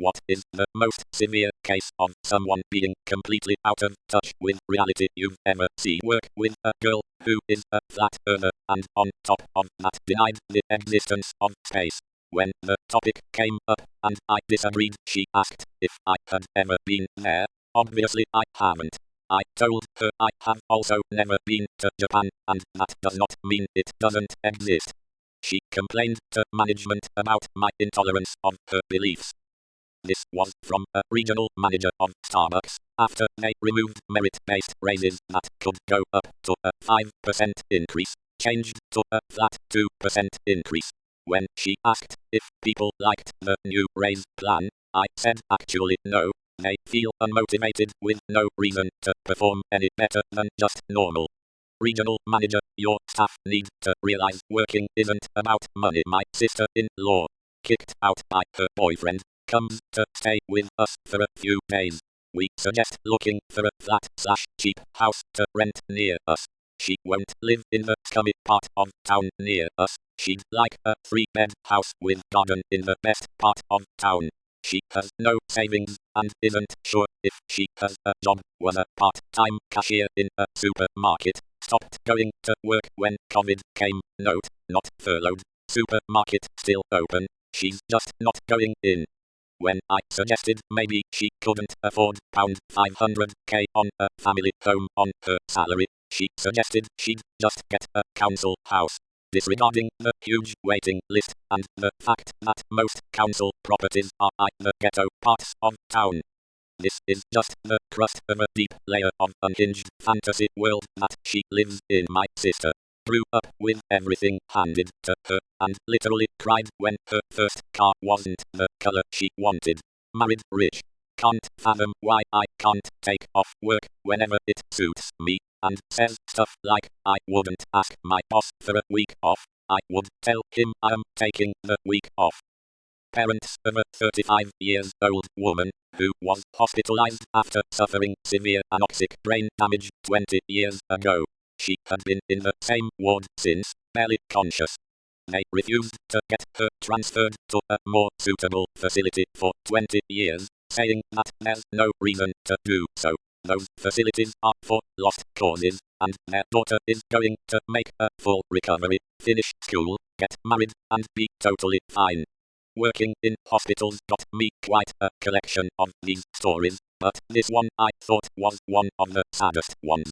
What is the most severe case of someone being completely out of touch with reality you've ever seen? Work with a girl who is a flat earther and on top of that denied the existence of space. When the topic came up and I disagreed, she asked if I had ever been there. Obviously I haven't. I told her I have also never been to Japan, and that does not mean it doesn't exist. She complained to management about my intolerance of her beliefs. This was from a regional manager of Starbucks after they removed merit-based raises that could go up to a 5% increase, changed to a flat 2% increase. When she asked if people liked the new raise plan, I said actually no. They feel unmotivated with no reason to perform any better than just normal. Regional manager, your staff need to realize working isn't about money. My sister-in-law, kicked out by her boyfriend, comes to stay with us for a few days. We suggest looking for a flat/cheap house to rent near us. She won't live in the scummy part of town near us. She'd like a 3-bed house with garden in the best part of town. She has no savings and isn't sure if she has a job. Was a part-time cashier in a supermarket. Stopped going to work when COVID came. Note, not furloughed. Supermarket still open. She's just not going in. When I suggested maybe she couldn't afford £500k on a family home on her salary, she suggested she'd just get a council house, disregarding the huge waiting list and the fact that most council properties are in the ghetto parts of town. This is just the crust of a deep layer of unhinged fantasy world that she lives in. My sister grew up with everything handed to her and literally cried when her first car wasn't the color she wanted. Married rich. Can't fathom why I can't take off work whenever it suits me, and says stuff like, I wouldn't ask my boss for a week off, I would tell him I'm taking the week off. Parents of a 35-year-old woman who was hospitalized after suffering severe anoxic brain damage 20 years ago. She had been in the same ward since, barely conscious. They refused to get her transferred to a more suitable facility for 20 years, saying that there's no reason to do so. Those facilities are for lost causes, and their daughter is going to make a full recovery, finish school, get married, and be totally fine. Working in hospitals got me quite a collection of these stories, but this one I thought was one of the saddest ones.